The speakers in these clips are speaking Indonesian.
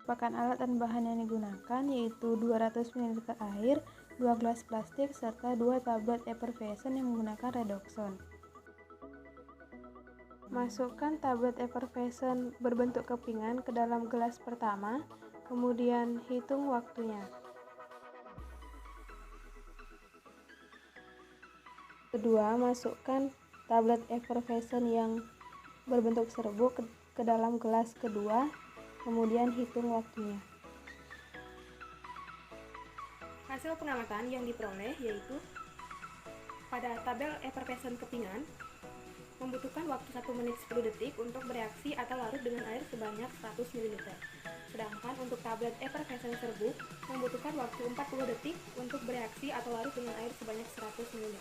merupakan alat dan bahan yang digunakan, yaitu 200 ml air, 2 gelas plastik, serta 2 tablet effervescent yang menggunakan redoxon. Masukkan tablet effervescent berbentuk kepingan ke dalam gelas pertama, kemudian hitung waktunya. Kedua, masukkan tablet effervescent yang berbentuk serbuk ke dalam gelas kedua, kemudian hitung waktunya. Hasil pengamatan yang diperoleh yaitu pada tabel effervescent kepingan membutuhkan waktu 1 menit 10 detik untuk bereaksi atau larut dengan air sebanyak 100 ml. Sedangkan untuk tablet effervescent serbuk membutuhkan waktu 40 detik untuk bereaksi atau larut dengan air sebanyak 100 ml.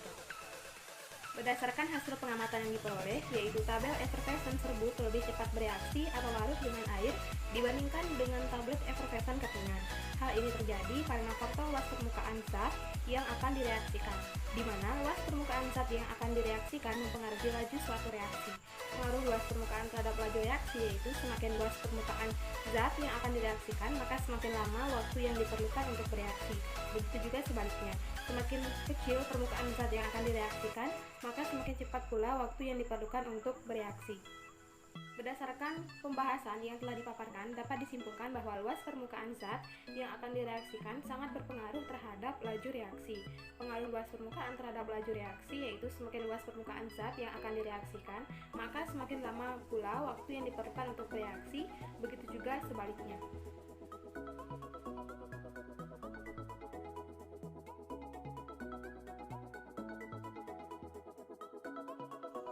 Berdasarkan hasil pengamatan yang diperoleh, yaitu tabel effervescent serbuk lebih cepat bereaksi atau larut dengan air dibandingkan dengan tablet effervescent kepingan. Hal ini terjadi karena faktor luas permukaan zat yang akan direaksikan, di mana luas permukaan zat yang akan direaksikan mempengaruhi laju suatu reaksi. Pengaruh luas permukaan terhadap laju reaksi yaitu semakin luas permukaan zat yang akan direaksikan, maka semakin lama waktu yang diperlukan untuk bereaksi. Begitu juga sebaliknya, semakin kecil permukaan zat yang akan direaksikan, maka semakin cepat pula waktu yang diperlukan untuk bereaksi. Berdasarkan pembahasan yang telah dipaparkan, dapat disimpulkan bahwa luas permukaan zat yang akan direaksikan sangat berpengaruh terhadap laju reaksi. Pengaruh luas permukaan terhadap laju reaksi yaitu semakin luas permukaan zat yang akan direaksikan, maka semakin lama pula waktu yang diperlukan untuk bereaksi, begitu juga sebaliknya.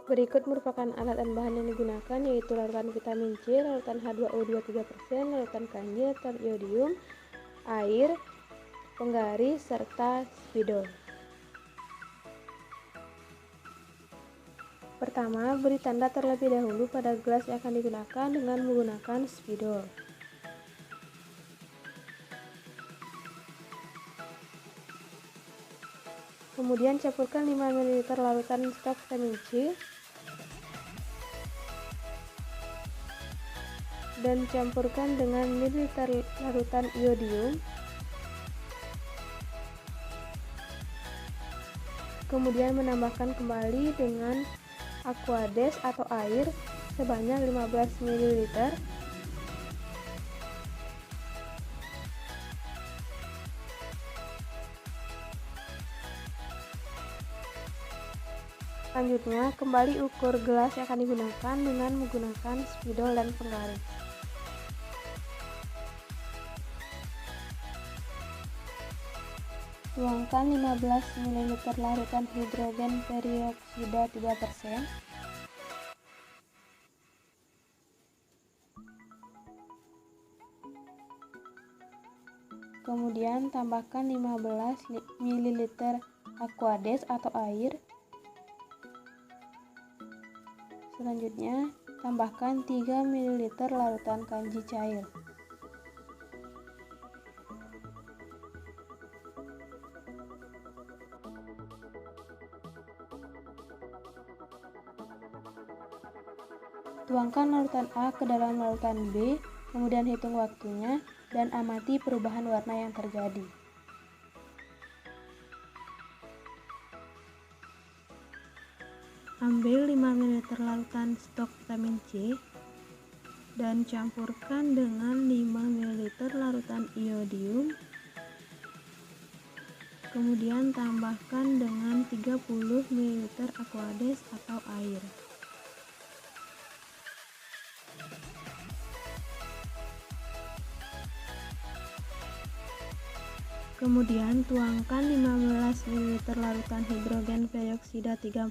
Berikut merupakan alat dan bahan yang digunakan, yaitu larutan vitamin C, larutan H2O2 3%, larutan kanji, larutan iodium, air, penggaris, serta spidol. Pertama, beri tanda terlebih dahulu pada gelas yang akan digunakan dengan menggunakan spidol. Kemudian campurkan 5 ml larutan stok vitamin C dan campurkan dengan mililiter larutan iodium. Kemudian menambahkan kembali dengan aquades atau air sebanyak 15 ml. Selanjutnya, kembali ukur gelas yang akan digunakan dengan menggunakan spidol dan penggaris. Tuangkan 15 ml larutan hidrogen peroksida 3%. Kemudian tambahkan 15 ml aquades atau air. Selanjutnya, tambahkan 3 ml larutan kanji cair. Tuangkan larutan A ke dalam larutan B, kemudian hitung waktunya dan amati perubahan warna yang terjadi. Ambil 5 ml larutan stok vitamin C dan campurkan dengan 5 ml larutan iodium. Kemudian tambahkan dengan 30 ml aquades atau air. Kemudian tuangkan 15 ml larutan hidrogen peroksida 3%.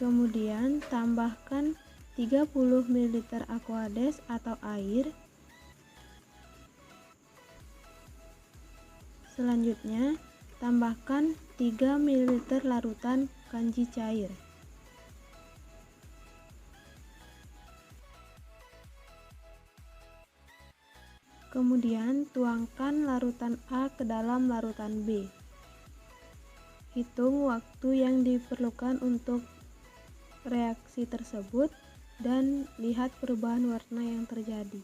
Kemudian tambahkan 30 ml aquades atau air. Selanjutnya, tambahkan 3 ml larutan kanji cair. Kemudian tuangkan larutan A ke dalam larutan B. Hitung waktu yang diperlukan untuk reaksi tersebut dan lihat perubahan warna yang terjadi.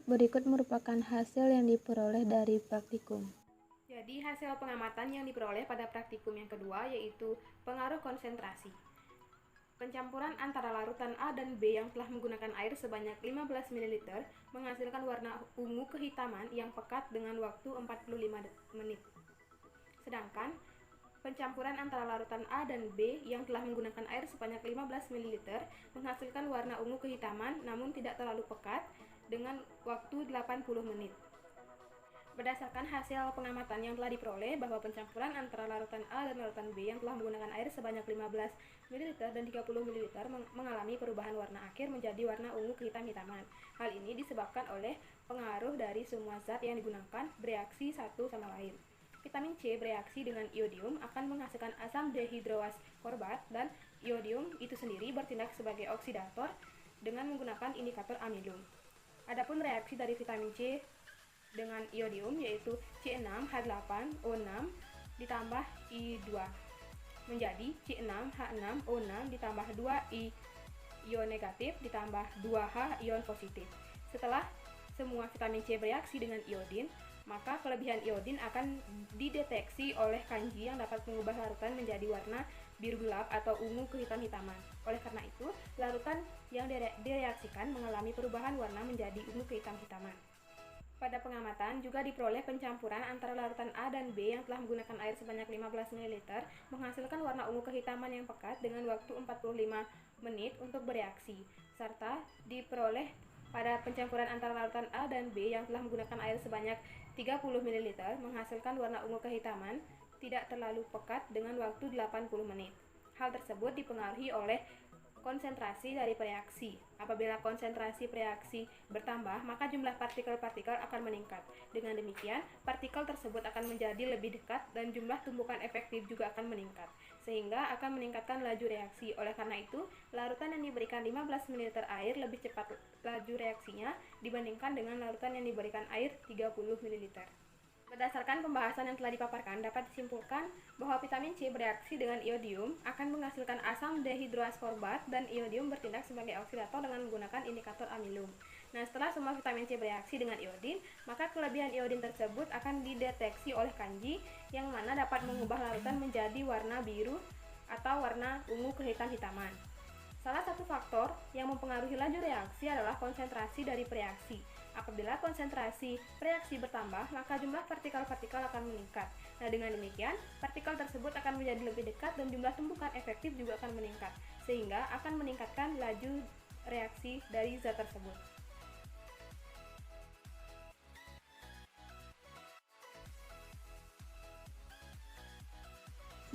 Berikut merupakan hasil yang diperoleh dari praktikum. Jadi hasil pengamatan yang diperoleh pada praktikum yang kedua yaitu pengaruh konsentrasi. Pencampuran antara larutan A dan B yang telah menggunakan air sebanyak 15 ml menghasilkan warna ungu kehitaman yang pekat dengan waktu 45 menit. Sedangkan pencampuran antara larutan A dan B yang telah menggunakan air sebanyak 15 ml menghasilkan warna ungu kehitaman namun tidak terlalu pekat dengan waktu 80 menit. Berdasarkan hasil pengamatan yang telah diperoleh bahwa pencampuran antara larutan A dan larutan B yang telah menggunakan air sebanyak 15 ml dan 30 ml mengalami perubahan warna akhir menjadi warna ungu kehitam-hitaman. Hal ini disebabkan oleh pengaruh dari semua zat yang digunakan bereaksi satu sama lain. Vitamin C bereaksi dengan iodium akan menghasilkan asam dehidroaskorbat dan iodium itu sendiri bertindak sebagai oksidator dengan menggunakan indikator amilum. Adapun reaksi dari vitamin C dengan iodium yaitu C6H8O6 ditambah I2 menjadi C6H6O6 ditambah 2I ion negatif ditambah 2H ion positif. Setelah semua vitamin C bereaksi dengan iodin, maka kelebihan iodin akan dideteksi oleh kanji yang dapat mengubah larutan menjadi warna biru gelap atau ungu kehitam-hitaman. Oleh karena itu, larutan yang direaksikan mengalami perubahan warna menjadi ungu kehitam-hitaman. Pada pengamatan juga diperoleh pencampuran antara larutan A dan B yang telah menggunakan air sebanyak 15 ml menghasilkan warna ungu kehitaman yang pekat dengan waktu 45 menit untuk bereaksi, serta diperoleh pada pencampuran antara larutan A dan B yang telah menggunakan air sebanyak 30 ml menghasilkan warna ungu kehitaman tidak terlalu pekat dengan waktu 80 menit. Hal tersebut dipengaruhi oleh konsentrasi dari reaksi. Apabila konsentrasi reaksi bertambah, maka jumlah partikel-partikel akan meningkat. Dengan demikian, partikel tersebut akan menjadi lebih dekat dan jumlah tumbukan efektif juga akan meningkat, sehingga akan meningkatkan laju reaksi. Oleh karena itu, larutan yang diberikan 15 ml air lebih cepat laju reaksinya dibandingkan dengan larutan yang diberikan air 30 ml. Berdasarkan pembahasan yang telah dipaparkan, dapat disimpulkan bahwa vitamin C bereaksi dengan iodium akan menghasilkan asam dehidroaskorbat dan iodium bertindak sebagai oksidator dengan menggunakan indikator amilum. Nah, setelah semua vitamin C bereaksi dengan iodin, maka kelebihan iodin tersebut akan dideteksi oleh kanji yang mana dapat mengubah larutan menjadi warna biru atau warna ungu kehitam-hitaman. Salah satu faktor yang mempengaruhi laju reaksi adalah konsentrasi dari reaksi. Apabila konsentrasi reaksi bertambah, maka jumlah partikel-partikel akan meningkat. Nah, dengan demikian, partikel tersebut akan menjadi lebih dekat dan jumlah tumbukan efektif juga akan meningkat, sehingga akan meningkatkan laju reaksi dari zat tersebut.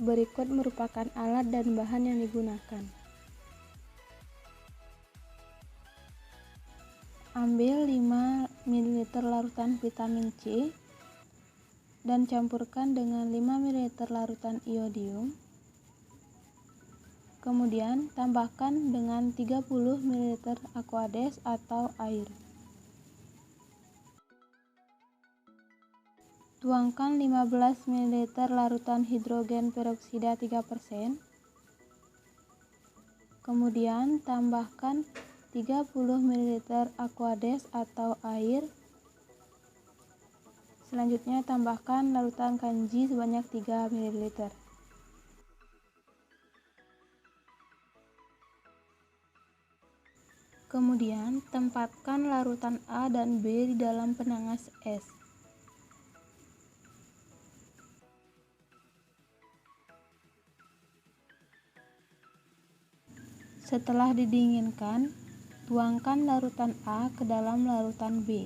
Berikut merupakan alat dan bahan yang digunakan. Ambil 5 ml larutan vitamin C dan campurkan dengan 5 ml larutan iodium. Kemudian tambahkan dengan 30 ml aquades atau air. Tuangkan 15 ml larutan hidrogen peroksida 3%. Kemudian tambahkan 30 ml aquades atau air. Selanjutnya tambahkan larutan kanji sebanyak 3 ml. Kemudian tempatkan larutan A dan B di dalam penangas es. Setelah didinginkan, tuangkan larutan A ke dalam larutan B.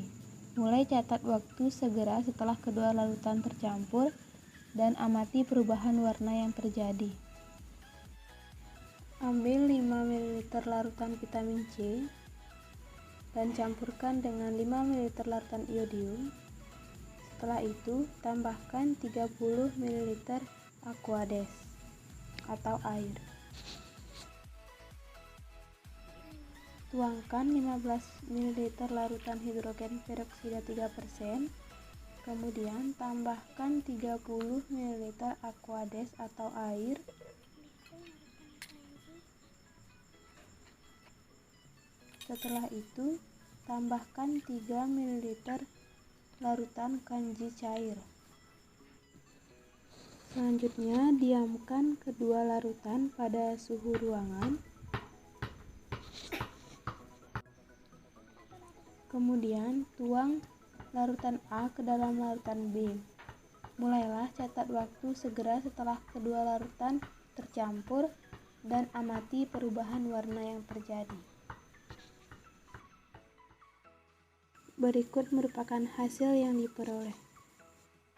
Mulai catat waktu segera setelah kedua larutan tercampur dan amati perubahan warna yang terjadi. Ambil 5 ml larutan vitamin C dan campurkan dengan 5 ml larutan iodium. Setelah itu, tambahkan 30 ml aquades atau air. Tuangkan 15 ml larutan hidrogen peroksida 3%, kemudian tambahkan 30 ml aquades atau air. Setelah itu, tambahkan 3 ml larutan kanji cair. Selanjutnya, diamkan kedua larutan pada suhu ruangan. Kemudian, tuang larutan A ke dalam larutan B. Mulailah catat waktu segera setelah kedua larutan tercampur dan amati perubahan warna yang terjadi. Berikut merupakan hasil yang diperoleh.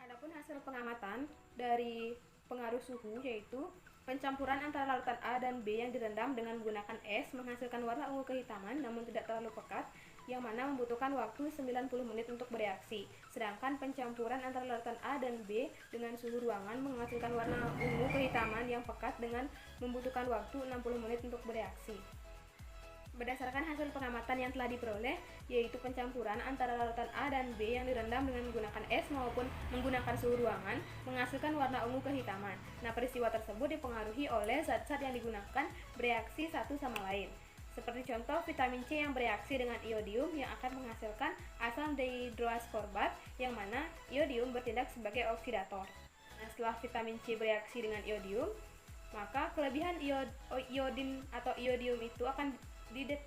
Adapun hasil pengamatan dari pengaruh suhu yaitu pencampuran antara larutan A dan B yang direndam dengan menggunakan es menghasilkan warna ungu kehitaman namun tidak terlalu pekat, yang mana membutuhkan waktu 90 menit untuk bereaksi. Sedangkan pencampuran antara larutan A dan B dengan suhu ruangan menghasilkan warna ungu kehitaman yang pekat dengan membutuhkan waktu 60 menit untuk bereaksi. Berdasarkan hasil pengamatan yang telah diperoleh, yaitu pencampuran antara larutan A dan B yang direndam dengan menggunakan es maupun menggunakan suhu ruangan menghasilkan warna ungu kehitaman. Nah, peristiwa tersebut dipengaruhi oleh zat-zat yang digunakan bereaksi satu sama lain. Seperti contoh vitamin C yang bereaksi dengan iodium yang akan menghasilkan asam dihidroaskorbat, yang mana iodium bertindak sebagai oksidator. Nah, setelah vitamin C bereaksi dengan iodium, maka kelebihan iodin atau iodium itu akan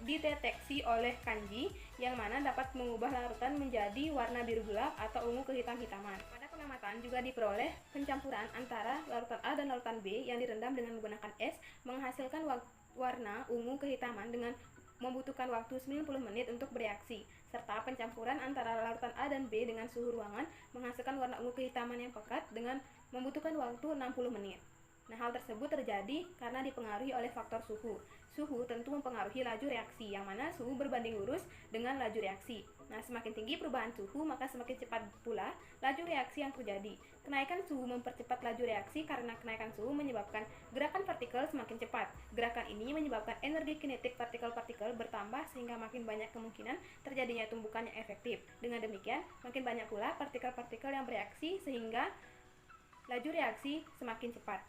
dideteksi oleh kanji, yang mana dapat mengubah larutan menjadi warna biru gelap atau ungu kehitam-hitaman. Pada pengamatan juga diperoleh pencampuran antara larutan A dan larutan B yang direndam dengan menggunakan es menghasilkan warna ungu kehitaman dengan membutuhkan waktu 90 menit untuk bereaksi, serta pencampuran antara larutan A dan B dengan suhu ruangan menghasilkan warna ungu kehitaman yang pekat dengan membutuhkan waktu 60 menit. Nah, hal tersebut terjadi karena dipengaruhi oleh faktor suhu. Suhu tentu mempengaruhi laju reaksi, yang mana suhu berbanding lurus dengan laju reaksi. Nah, semakin tinggi perubahan suhu, maka semakin cepat pula laju reaksi yang terjadi. Kenaikan suhu mempercepat laju reaksi karena kenaikan suhu menyebabkan gerakan partikel semakin cepat. Gerakan ini menyebabkan energi kinetik partikel-partikel bertambah sehingga makin banyak kemungkinan terjadinya tumbukan yang efektif. Dengan demikian, makin banyak pula partikel-partikel yang bereaksi sehingga laju reaksi semakin cepat.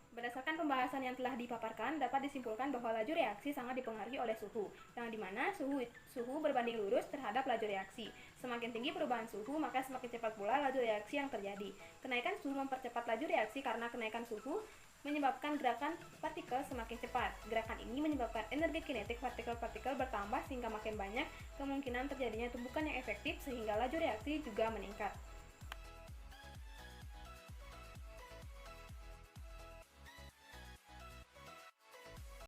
Berdasarkan pembahasan yang telah dipaparkan, dapat disimpulkan bahwa laju reaksi sangat dipengaruhi oleh suhu, yang dimana suhu berbanding lurus terhadap laju reaksi. Semakin tinggi perubahan suhu, maka semakin cepat pula laju reaksi yang terjadi. Kenaikan suhu mempercepat laju reaksi karena kenaikan suhu menyebabkan gerakan partikel semakin cepat. Gerakan ini menyebabkan energi kinetik partikel-partikel bertambah sehingga makin banyak kemungkinan terjadinya tumbukan yang efektif sehingga laju reaksi juga meningkat.